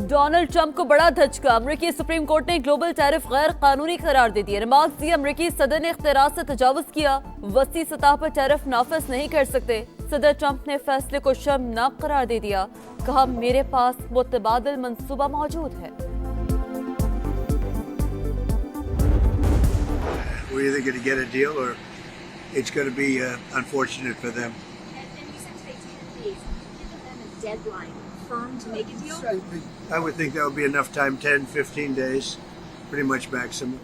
Donald Trump کو بڑا دھچکا، امریکی سپریم کورٹ نے گلوبل ٹیرف غیر قانونی قرار دے دیا۔ ریمارکس دی امریکی صدر نے اختیارات سے تجاوز کیا، وسیع سطح پر ٹیرف نافذ نہیں کر سکتے۔ صدر ٹرمپ نے فیصلے کو شرمناک قرار دے دیا، کہا میرے پاس متبادل منصوبہ موجود ہے۔ We're either going to get a deal or it's going to be unfortunate for them. And you said today 10 days. Give them a deadline firm to make a deal? I would think that would be enough time, 10, 15 days, pretty much maximum.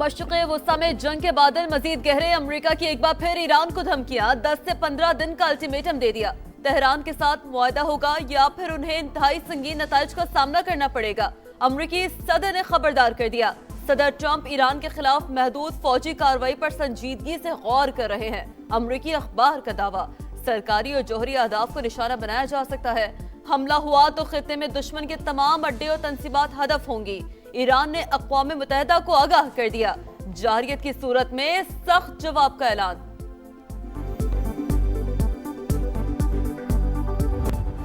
مشرق وسطی میں جنگ کے بادل مزید گہرے، امریکہ کی ایک بار پھر ایران کو دھمکیاں، 10 سے 15 دن کا الٹیمیٹم دے دیا۔ تہران کے ساتھ معاہدہ ہوگا یا پھر انہیں انتہائی سنگین نتائج کا سامنا کرنا پڑے گا، امریکی صدر نے خبردار کر دیا۔ صدر ٹرمپ ایران کے خلاف محدود فوجی کارروائی پر سنجیدگی سے غور کر رہے ہیں۔ امریکی اخبار کا دعویٰ، سرکاری اور جوہری اہداف کو نشانہ بنایا جا سکتا ہے۔ حملہ ہوا تو خطے میں دشمن کے تمام اڈے اور تنصیبات ہدف ہوں گی۔ ایران نے اقوام متحدہ کو آگاہ کر دیا، جارحیت کی صورت میں سخت جواب کا اعلان۔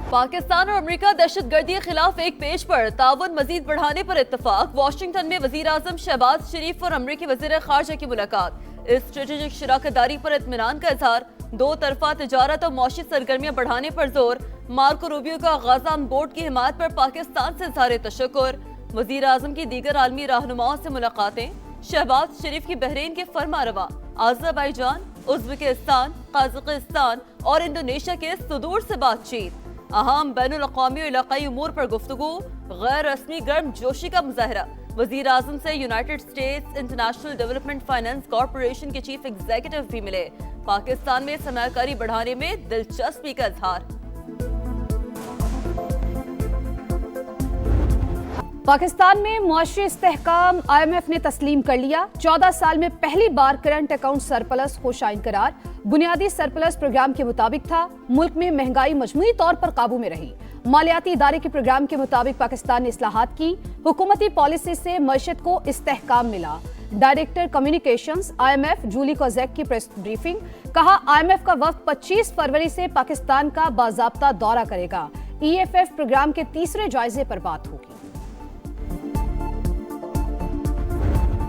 پاکستان اور امریکہ دہشت گردی کے خلاف ایک پیج پر، تعاون مزید بڑھانے پر اتفاق۔ واشنگٹن میں وزیر اعظم شہباز شریف اور امریکی وزیر خارجہ کی ملاقات، اسٹریٹجک شراکت داری پر اطمینان کا اظہار، دو طرفہ تجارت اور معاشی سرگرمیاں بڑھانے پر زور۔ مارکو روبیو کا غازہ آن بورڈ کی حمایت پر پاکستان سے اظہار تشکر۔ وزیر اعظم کی دیگر عالمی رہنماؤں سے ملاقاتیں، شہباز شریف کی بحرین کے فرما رواں، آذربائیجان، ازبکستان، قازقستان اور انڈونیشیا کے صدور سے بات چیت۔ اہم بین الاقوامی اور علاقائی امور پر گفتگو، غیر رسمی گرم جوشی کا مظاہرہ۔ وزیر اعظم سے United States International Development Finance Corporation کے چیف ایگزیکٹو بھی ملے، پاکستان میں سرمایہ کاری بڑھانے میں دلچسپی کا اظہار۔ پاکستان میں معاشی استحکام IMF نے تسلیم کر لیا، 14 سال میں پہلی بار کرنٹ اکاؤنٹ سرپلس کو شائن قرار۔ بنیادی سرپلس پروگرام کے مطابق تھا، ملک میں مہنگائی مجموعی طور پر قابو میں رہی۔ مالیاتی ادارے کے پروگرام کے مطابق پاکستان نے اصلاحات کی، حکومتی پالیسی سے معیشت کو استحکام ملا۔ ڈائریکٹر کمیونیکیشنز IMF جولی کوزیک کی پریس بریفنگ، کہا IMF کا وفد 25 فروری سے پاکستان کا باضابطہ دورہ کرے گا۔ EFF پروگرام کے تیسرے جائزے پر بات ہوگی۔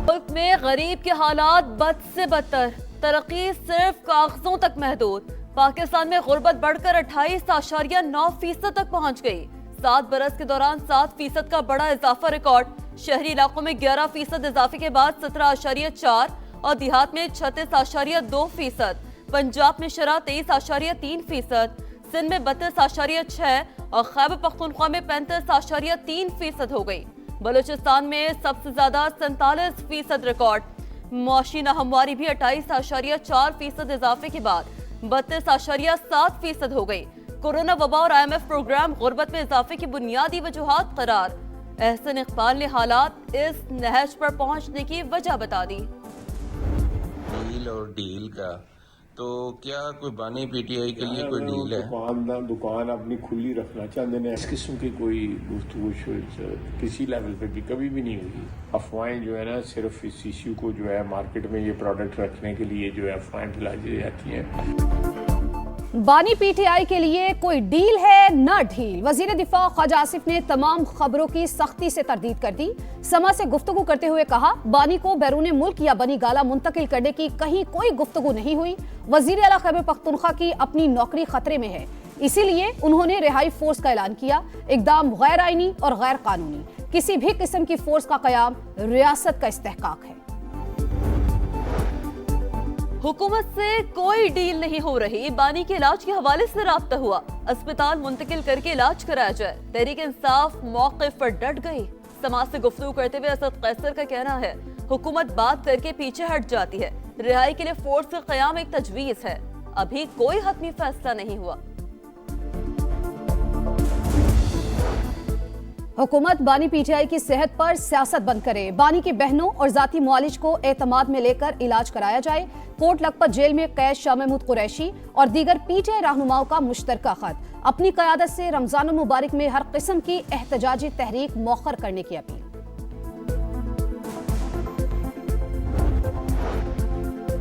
ملک میں غریب کے حالات بد سے بدتر، ترقی صرف کاغذوں تک محدود۔ پاکستان میں غربت بڑھ کر 28.9% تک پہنچ گئی۔ 7 برس کے دوران 7% کا بڑا اضافہ ریکارڈ۔ شہری علاقوں میں 11% اضافے کے بعد 17.4 اور دیہات میں 36.2%۔ پنجاب میں شرح 23.3%، سندھ میں 32.6 اور خیبر پختونخوا میں 35.3% ہو گئی۔ بلوچستان میں سب سے زیادہ 47% ریکارڈ۔ معاشی ناہمواری بھی 28.4% اضافے کے بعد 32.7% ہو گئی۔ کورونا وبا اور IMF پروگرام غربت میں اضافے کی بنیادی وجوہات قرار۔ احسن اقبال نے حالات اس نہج پر پہنچنے کی وجہ بتا دی۔ ڈیل اور ڈیل کا تو کیا کوئی بانی PTI کے لیے کوئی ڈیل ہے؟ دکان اپنی کھلی رکھنا چاہتے ہیں، اس قسم کی کوئی گفتگو کسی لیول پہ بھی کبھی بھی نہیں ہوئی۔ افواہیں جو ہے نا صرف اس ایشو کو جو ہے مارکیٹ میں یہ پروڈکٹ رکھنے کے لیے جو ہے افواہیں پھیلائی جاتی ہیں۔ بانی PTI کے لیے کوئی ڈیل ہے نہ ڈھیل، وزیر دفاع خواجہ آصف نے تمام خبروں کی سختی سے تردید کر دی۔ سما سے گفتگو کرتے ہوئے کہا بانی کو بیرون ملک یا بنی گالہ منتقل کرنے کی کہیں کوئی گفتگو نہیں ہوئی۔ وزیر اعلیٰ خیبر پختونخوا کی اپنی نوکری خطرے میں ہے، اسی لیے انہوں نے رہائی فورس کا اعلان کیا۔ اقدام غیر آئینی اور غیر قانونی، کسی بھی قسم کی فورس کا قیام ریاست کا استحقاق ہے۔ حکومت سے کوئی ڈیل نہیں ہو رہی، بانی کے علاج کے حوالے سے رابطہ ہوا، اسپتال منتقل کر کے علاج کرایا جائے۔ تحریک انصاف موقف پر ڈٹ گئی۔ سماج سے گفتگو کرتے ہوئے اسد قیصر کا کہنا ہے حکومت بات کر کے پیچھے ہٹ جاتی ہے، رہائی کے لیے فورس کا قیام ایک تجویز ہے، ابھی کوئی حتمی فیصلہ نہیں ہوا۔ حکومت بانی PTI کی صحت پر سیاست بند کرے، بانی کی بہنوں اور ذاتی معالج کو اعتماد میں لے کر علاج کرایا جائے۔ کوٹ لکھپت جیل میں قید شاہ محمود قریشی اور دیگر PTI رہنماؤں کا مشترکہ خط، اپنی قیادت سے رمضان المبارک میں ہر قسم کی احتجاجی تحریک مؤخر کرنے کی اپیل۔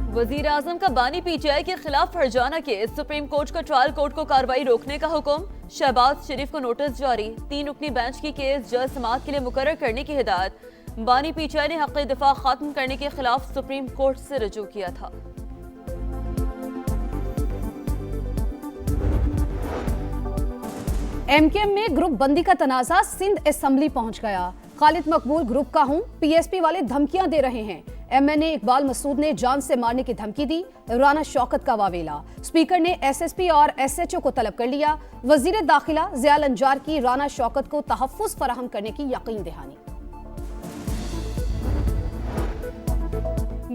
वजीर आजम का बानी पीटीआई के खिलाफ फरजाना केस, सुप्रीम कोर्ट का ट्रायल कोर्ट को कार्रवाई रोकने का हुक्म, शहबाज शरीफ को नोटिस जारी, 3 रुकनी बेंच की केस जज समाअत के लिए मुकर्रर करने की हिदायत। बानी पीटीआई ने हक़ दिफा खत्म करने के खिलाफ सुप्रीम कोर्ट से रजू किया था। एमकेएम में ग्रुप बंदी का तनाज़ा सिंध असेंबली पहुंच गया। खालिद मकबूल ग्रुप का हूं, पीएसपी वाले धमकियां दे रहे हैं। एमएनए इकबाल मसूद ने जान से मारने की धमकी दी। राना शौकत का वावेला, स्पीकर ने एसएसपी और एसएचओ को तलब कर लिया। वजीर दाखिला ज़ियाल अंजार की राना शौकत को तहफ़्फ़ुज़ फराहम करने की यकीन दहानी।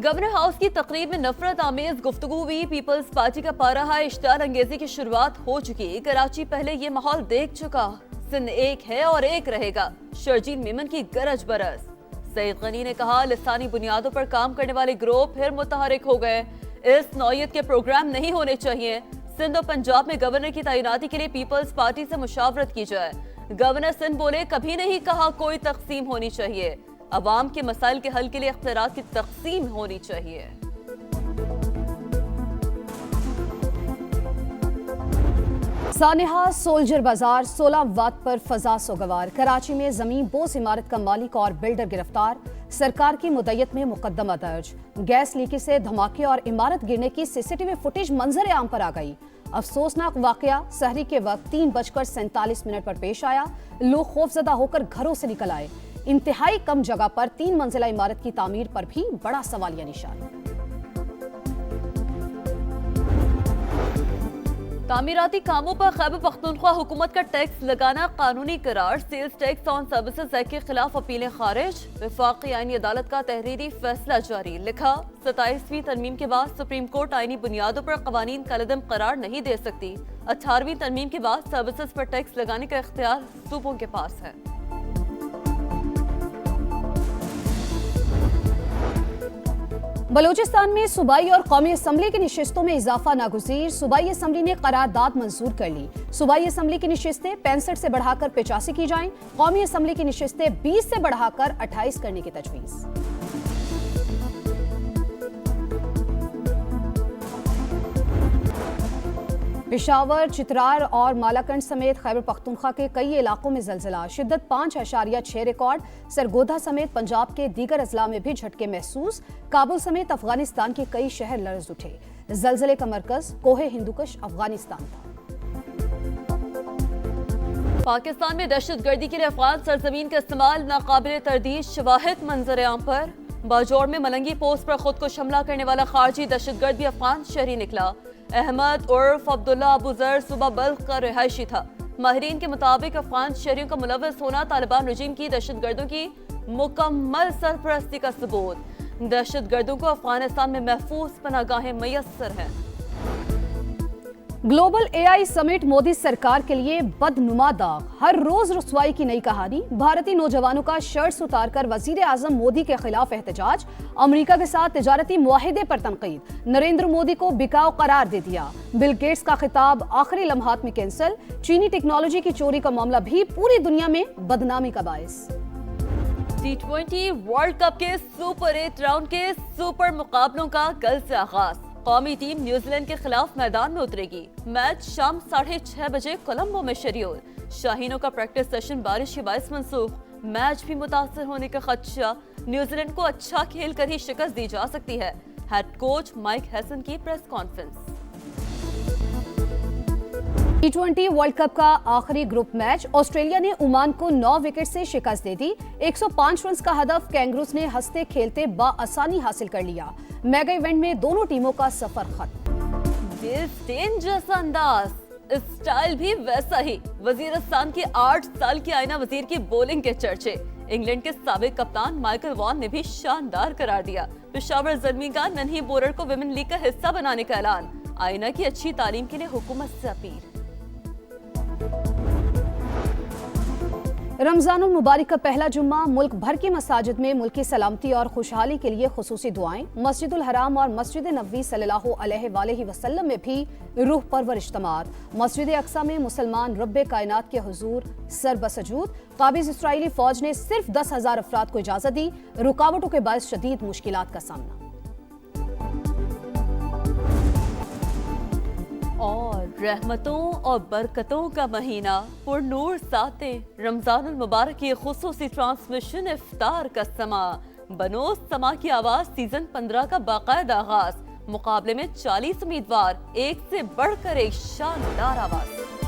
गवर्नर हाउस की तकरीब में नफरत आमेज गुफ्तगू हुई। पीपल्स पार्टी का पारा इश्तार अंगेजी की शुरुआत हो चुकी। कराची पहले ये माहौल देख चुका। सिंध एक है और एक रहेगा। शर्जील मेमन की गरज बरस। सईद गनी ने कहा, लिसानी बुनियादों पर काम करने वाले ग्रोह फिर मुतहरिक हो गए। इस नौयत के प्रोग्राम नहीं होने चाहिए। सिंध और पंजाब में गवर्नर की तैनाती के लिए पीपल्स पार्टी से मुशावरत की जाए। गवर्नर सिंध बोले, कभी नहीं कहा कोई तकसीम होनी चाहिए। अवाम के मसाइल के हल के लिए इख्तियारात की तकसीम होनी चाहिए। सानेहा सोल्जर बाजार 16 वाट पर फजा सोगवार। कराची में जमीन बोस इमारत का मालिक और बिल्डर गिरफ्तार। सरकार की मुद्दत में मुकदमा दर्ज। गैस लीकेज से धमाके और इमारत गिरने की सीसीटीवी फुटेज मंजर आम पर आ गई। अफसोसनाक वाकया सहरी के वक्त 3:47 पर पेश आया। लोग खौफजदा होकर घरों से निकल आए। इंतहाई कम जगह पर 3 मंजिला इमारत की तामीर पर भी बड़ा सवालिया निशान। तामीराती कामों पर खैबर पख्तूनख्वा हुकूमत का टैक्स लगाना कानूनी करार। Sales tax on services act के खिलाफ अपीलें खारिज। वफाकी आईनी अदालत का तहरीरी फैसला जारी। लिखा, 27वीं तरमीम के बाद सुप्रीम कोर्ट आईनी बुनियादों पर कवानीन कलदम करार नहीं दे सकती। 18वीं तरमीम के बाद सर्विसेज पर टैक्स लगाने का इख्तियार सूबों के पास है। बलूचिस्तान में सूबाई और कौमी असम्बली की निशिस्तों में इजाफा नागुज़ीर। सूबाई असम्बली ने करारदाद मंजूर कर ली। सूबाई असम्बली की निशिस्तें 65 से बढ़ाकर 85 की जाएं। कौमी असम्बली की निशिस्तें 20 से बढ़ाकर 28 करने की तजवीज़। पेशावर, चित्रार और मालाकंड समेत खैबर पख्तूनख्वा के कई इलाकों में जलजिला। शिद्दत 5.6 रिकॉर्ड। सरगोधा समेत पंजाब के दीगर अजला में भी झटके महसूस। काबुल समेत अफगानिस्तान के कई शहर लर्ज उठे। जलजिले का मरकज कोहे हिंदुकुश अफगानिस्तान था। पाकिस्तान में दहशतगर्दी के लिए अफगान सरजमीन का इस्तेमाल नाकाबिल तरदीद। शवाहिद मंजर आम पर। बाजौर में मलंगी पोस्ट पर खुद को हमला करने वाला खारजी दहशतगर्द भी अफगान शहरी निकला। अहमद उर्फ अब्दुल्ला अबू जर सुबह बल्ख का रिहायशी था। माहिरीन के मुताबिक अफगान शहरियों का मुलव्वस होना तालिबान रजीम की दहशतगर्दों की मुकम्मल सरपरस्ती का सबूत। दहशतगर्दों को अफगानिस्तान में महफूज पनाहगाहें मैसर हैं। ग्लोबल एआई समिट मोदी सरकार के लिए बदनुमा दाग। हर रोज रुसवाई की नई कहानी। भारतीय नौजवानों का शर्ट्स उतारकर वजीर आजम मोदी के खिलाफ एहतजाज। अमेरिका के साथ तिजारती मुआहिदे पर तनकीद। नरेंद्र मोदी को बिकाऊ करार दे दिया। बिल गेट्स का खिताब आखिरी लम्हात में कैंसिल। चीनी टेक्नोलॉजी की चोरी का मामला भी पूरी दुनिया में बदनामी का बायस। T20 वर्ल्ड कप के सुपर 8 राउंड के सुपर मुकाबलों का कल से आगाज। कौमी टीम न्यूजीलैंड के खिलाफ मैदान में उतरेगी। मैच शाम 6:30 बजे कोलंबो में शेड्यूल। शाहीनों का प्रैक्टिस सेशन बारिश के बायस मंसूख। मैच भी मुतासर होने का खदशा। न्यूजीलैंड को अच्छा खेल कर ही शिकस्त दी जा सकती है। हेड कोच माइक हैसन की press conference. T20 world cup का आखिरी ग्रुप मैच। ऑस्ट्रेलिया ने ओमान को 9 विकेट से शिकस्त दे दी। 105 रन का हदफ कैंगरूज ने हंसते खेलते बाआसानी हासिल कर लिया। मेगा इवेंट में दोनों टीमों का सफर खत्म। जैसा अंदाज, स्टाइल भी वैसा ही। वजीरिस्तान की 8 साल की आयना वजीर की बॉलिंग के चर्चे। इंग्लैंड के साबिक कप्तान माइकल वॉन ने भी शानदार करार दिया। पेशावर ज़ल्मी का नन्ही बोलर को विमेन लीग का हिस्सा बनाने का ऐलान। आयना की अच्छी तालीम के लिए हुकूमत से अपील। रमजानुल मुबारक का पहला जुम्मा। मुल्क भर की मसाजिद में मुल्क की सलामती और खुशहाली के लिए खुसूसी दुआएं। मस्जिदुल हराम और मस्जिद नबवी सल्लल्लाहु अलैहि वसल्लम में भी रूह परवर इज्तिमात। मस्जिद अक्सा में मुसलमान रब्बे कायनात के हुजूर सरबसजूद। काबिज इसराइली फौज ने सिर्फ 10,000 अफराद को इजाजत दी। रुकावटों के बायस शदीद मुश्किलात का सामना। رحمتوں اور برکتوں کا مہینہ پر نور ساتیں رمضان المبارک کی خصوصی ٹرانسمیشن افطار کا سما بنو سما کی آواز سیزن 15 کا باقاعدہ آغاز مقابلے میں 40 امیدوار ایک سے بڑھ کر ایک شاندار آواز